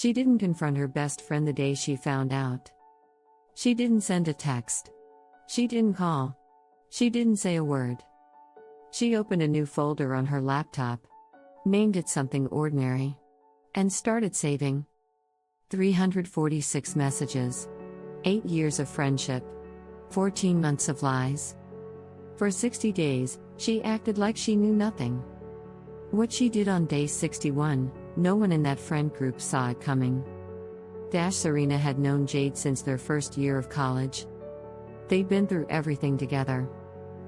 She didn't confront her best friend the day she found out. She didn't send a text. She didn't call. She didn't say a word. She opened a new folder on her laptop, named it something ordinary, and started saving. 346 messages. 8 years of friendship. 14 months of lies. For 60 days, she acted like she knew nothing. What she did on day 61, no one in that friend group saw it coming. Serena had known Jade since their first year of college. They'd been through everything together.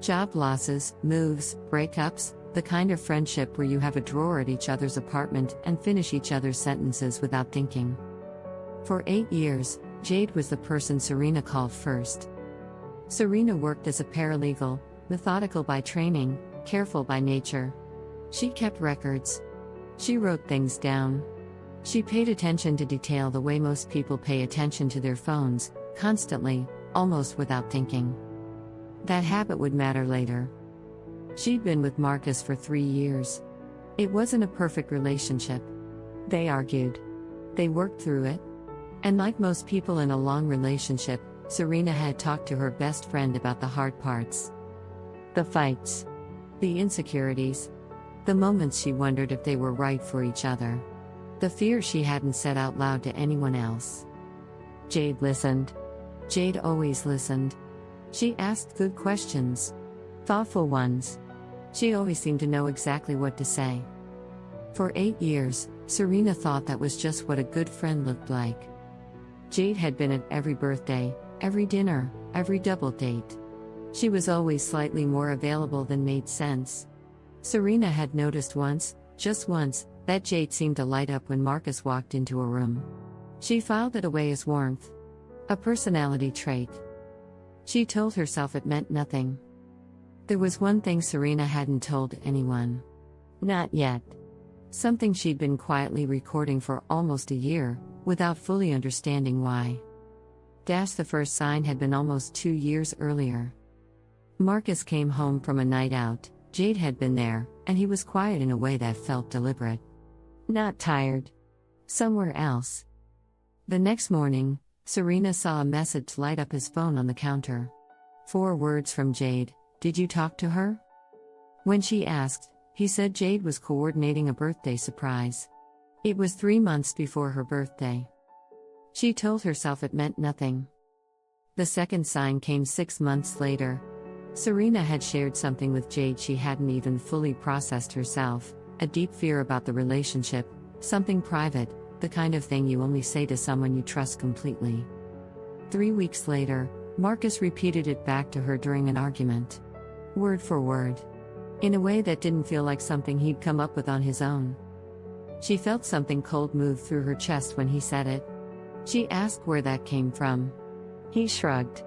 Job losses, moves, breakups, the kind of friendship where you have a drawer at each other's apartment and finish each other's sentences without thinking. For 8 years, Jade was the person Serena called first. Serena worked as a paralegal, methodical by training, careful by nature. She kept records. She wrote things down. She paid attention to detail the way most people pay attention to their phones, constantly, almost without thinking. That habit would matter later. She'd been with Marcus for 3 years. It wasn't a perfect relationship. They argued. They worked through it. And like most people in a long relationship, Serena had talked to her best friend about the hard parts. The fights. The insecurities. The moments she wondered if they were right for each other. The fears she hadn't said out loud to anyone else. Jade listened. Jade always listened. She asked good questions. Thoughtful ones. She always seemed to know exactly what to say. For 8 years, Serena thought that was just what a good friend looked like. Jade had been at every birthday, every dinner, every double date. She was always slightly more available than made sense. Serena had noticed once, just once, that Jade seemed to light up when Marcus walked into a room. She filed it away as warmth. A personality trait. She told herself it meant nothing. There was one thing Serena hadn't told anyone. Not yet. Something she'd been quietly recording for almost a year, without fully understanding why. The first sign had been almost 2 years earlier. Marcus came home from a night out. Jade had been there, and he was quiet in a way that felt deliberate. Not tired. Somewhere else. The next morning, Serena saw a message light up his phone on the counter. 4 words from Jade. Did you talk to her? When she asked, he said Jade was coordinating a birthday surprise. It was 3 months before her birthday. She told herself it meant nothing. The second sign came 6 months later. Serena had shared something with Jade she hadn't even fully processed herself, a deep fear about the relationship, something private, the kind of thing you only say to someone you trust completely. 3 weeks later, Marcus repeated it back to her during an argument. Word for word. In a way that didn't feel like something he'd come up with on his own. She felt something cold move through her chest when he said it. She asked where that came from. He shrugged.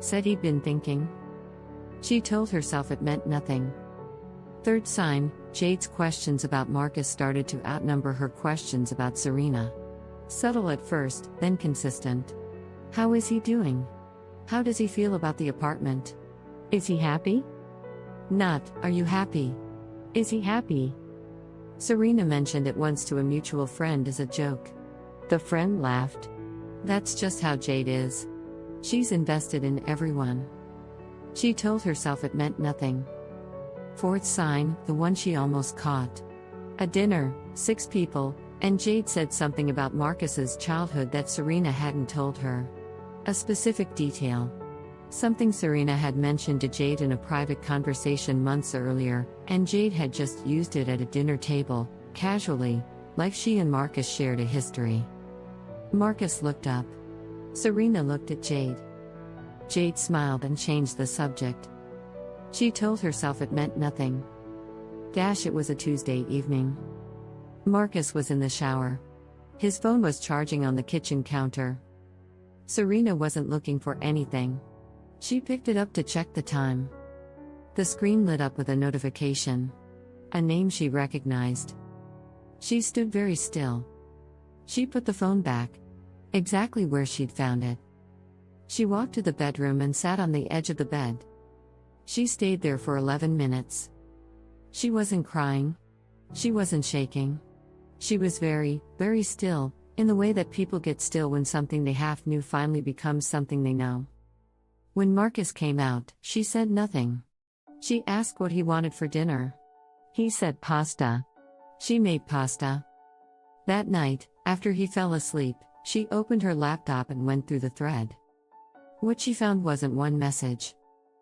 Said he'd been thinking. She told herself it meant nothing. Third sign, Jade's questions about Marcus started to outnumber her questions about Serena. Subtle at first, then consistent. How is he doing? How does he feel about the apartment? Is he happy? Not, are you happy? Is he happy? Serena mentioned it once to a mutual friend as a joke. The friend laughed. That's just how Jade is. She's invested in everyone. She told herself it meant nothing. Fourth sign, the one she almost caught. A dinner, 6 people, and Jade said something about Marcus's childhood that Serena hadn't told her. A specific detail. Something Serena had mentioned to Jade in a private conversation months earlier, and Jade had just used it at a dinner table, casually, like she and Marcus shared a history. Marcus looked up. Serena looked at Jade. Jade smiled and changed the subject. She told herself it meant nothing. It was a Tuesday evening. Marcus was in the shower. His phone was charging on the kitchen counter. Serena wasn't looking for anything. She picked it up to check the time. The screen lit up with a notification. A name she recognized. She stood very still. She put the phone back. Exactly where she'd found it. She walked to the bedroom and sat on the edge of the bed. She stayed there for 11 minutes. She wasn't crying. She wasn't shaking. She was very, very still, In the way that people get still when something they half knew finally becomes something they know. When Marcus came out, she said nothing. She asked what he wanted for dinner. He said pasta. She made pasta. That night, after he fell asleep, she opened her laptop and went through the thread. What she found wasn't one message.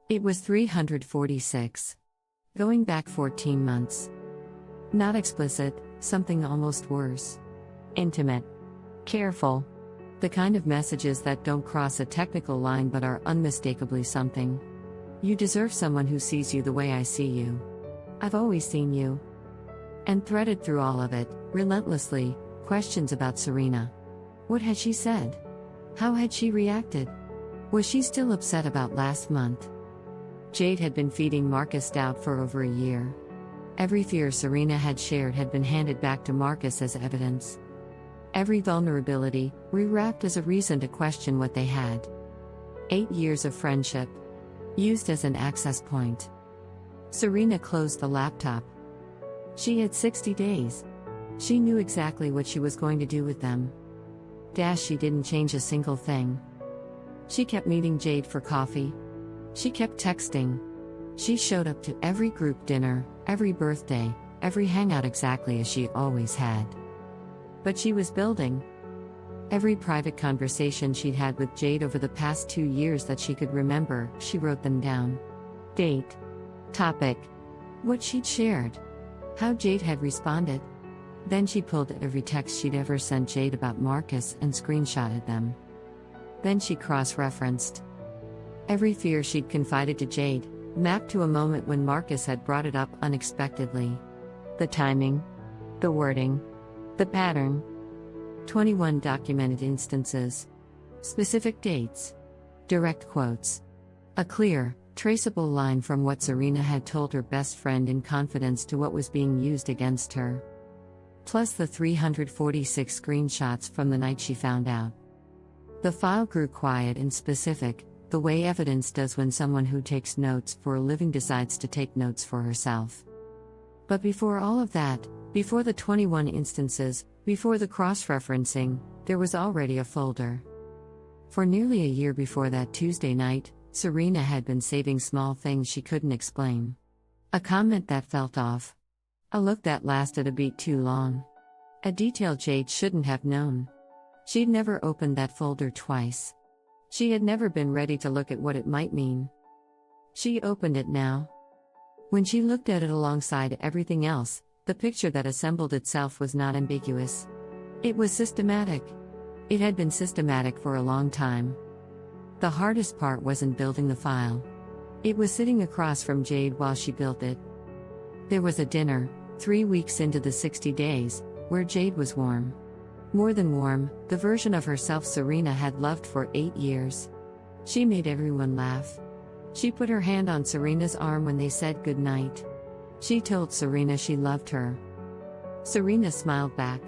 It was 346. Going back 14 months. Not explicit, something almost worse. Intimate. Careful. The kind of messages that don't cross a technical line but are unmistakably something. You deserve someone who sees you the way I see you. I've always seen you. And threaded through all of it, relentlessly, questions about Serena. What had she said? How had she reacted? Was she still upset about last month? Jade had been feeding Marcus doubt for over a year. Every fear Serena had shared had been handed back to Marcus as evidence. Every vulnerability, rewrapped as a reason to question what they had. 8 years of friendship. Used as an access point. Serena closed the laptop. She had 60 days. She knew exactly what she was going to do with them. She didn't change a single thing. She kept meeting Jade for coffee. She kept texting. She showed up to every group dinner, every birthday, every hangout exactly as she always had. But she was building. Every private conversation she'd had with Jade over the past 2 years that she could remember, she wrote them down. Date. Topic. What she'd shared. How Jade had responded. Then she pulled every text she'd ever sent Jade about Marcus and screenshotted them. Then she cross-referenced. Every fear she'd confided to Jade, mapped to a moment when Marcus had brought it up unexpectedly. The timing. The wording. The pattern. 21 documented instances. Specific dates. Direct quotes. A clear, traceable line from what Serena had told her best friend in confidence to what was being used against her. Plus the 346 screenshots from the night she found out. The file grew quiet and specific, the way evidence does when someone who takes notes for a living decides to take notes for herself. But before all of that, before the 21 instances, before the cross-referencing, there was already a folder. For nearly a year before that Tuesday night, Serena had been saving small things she couldn't explain. A comment that felt off. A look that lasted a beat too long. A detail Jade shouldn't have known. She'd never opened that folder twice. She had never been ready to look at what it might mean. She opened it now. When she looked at it alongside everything else, the picture that assembled itself was not ambiguous. It was systematic. It had been systematic for a long time. The hardest part wasn't building the file. It was sitting across from Jade while she built it. There was a dinner, 3 weeks into the 60 days, where Jade was warm. More than warm, the version of herself Serena had loved for 8 years. She made everyone laugh. She put her hand on Serena's arm when they said goodnight. She told Serena she loved her. Serena smiled back.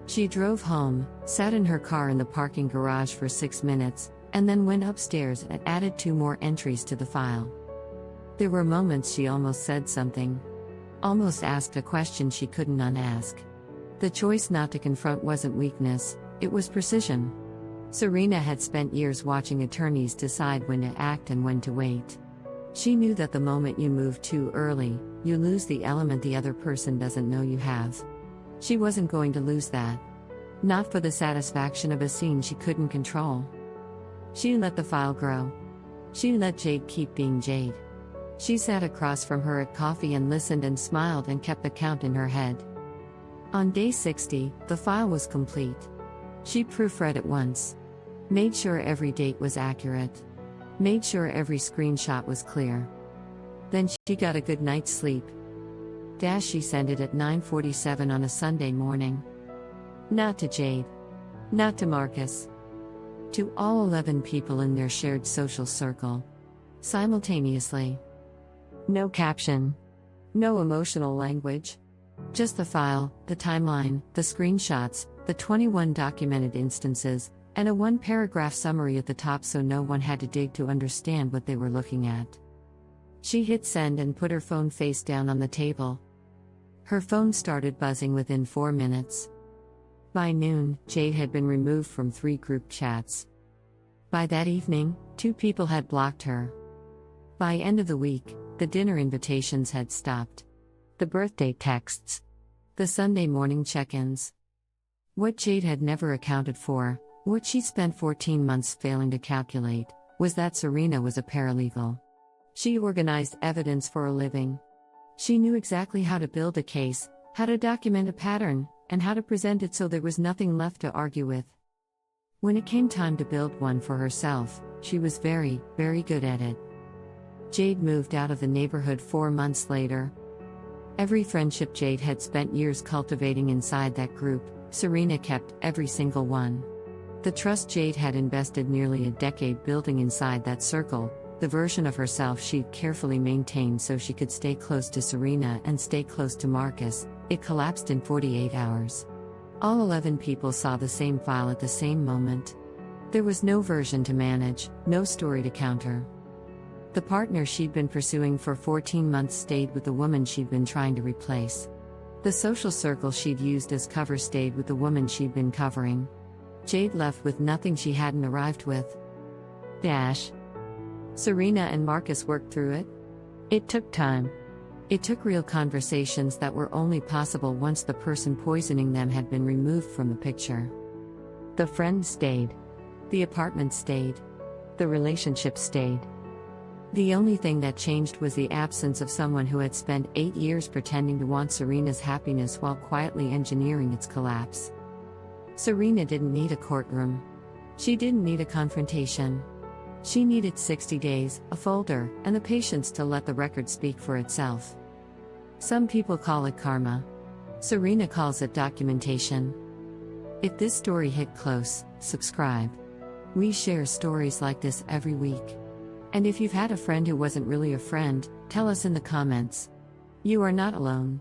She drove home, sat in her car in the parking garage for 6 minutes, and then went upstairs and added 2 more entries to the file. There were moments she almost said something. Almost asked a question she couldn't unask. The choice not to confront wasn't weakness, it was precision. Serena had spent years watching attorneys decide when to act and when to wait. She knew that the moment you move too early, you lose the element the other person doesn't know you have. She wasn't going to lose that. Not for the satisfaction of a scene she couldn't control. She let the file grow. She let Jade keep being Jade. She sat across from her at coffee and listened and smiled and kept the count in her head. On day 60, the file was complete. She proofread it once. Made sure every date was accurate. Made sure every screenshot was clear. Then she got a good night's sleep. She sent it at 9:47 on a Sunday morning. Not to Jade. Not to Marcus. To all 11 people in their shared social circle. Simultaneously. No caption. No emotional language. Just the file, the timeline, the screenshots, the 21 documented instances, and a 1-paragraph summary at the top so no one had to dig to understand what they were looking at. She hit send and put her phone face down on the table. Her phone started buzzing within 4 minutes. By noon, Jade had been removed from 3 group chats. By that evening, 2 people had blocked her. By end of the week, the dinner invitations had stopped. The birthday texts. The Sunday morning check-ins. What Jade had never accounted for, what she spent 14 months failing to calculate, was that Serena was a paralegal. She organized evidence for a living. She knew exactly how to build a case, how to document a pattern, and how to present it so there was nothing left to argue with. When it came time to build one for herself, she was very, very good at it. Jade moved out of the neighborhood 4 months later. Every friendship Jade had spent years cultivating inside that group, Serena kept every single one. The trust Jade had invested nearly a decade building inside that circle, the version of herself she'd carefully maintained so she could stay close to Serena and stay close to Marcus, it collapsed in 48 hours. All 11 people saw the same file at the same moment. There was no version to manage, no story to counter. The partner she'd been pursuing for 14 months stayed with the woman she'd been trying to replace. The social circle she'd used as cover stayed with the woman she'd been covering. Jade left with nothing she hadn't arrived with. Serena and Marcus worked through it. It took time. It took real conversations that were only possible once the person poisoning them had been removed from the picture. The friend stayed. The apartment stayed. The relationship stayed. The only thing that changed was the absence of someone who had spent 8 years pretending to want Serena's happiness while quietly engineering its collapse. Serena didn't need a courtroom. She didn't need a confrontation. She needed 60 days, a folder, and the patience to let the record speak for itself. Some people call it karma. Serena calls it documentation. If this story hit close, subscribe. We share stories like this every week. And if you've had a friend who wasn't really a friend, tell us in the comments. You are not alone.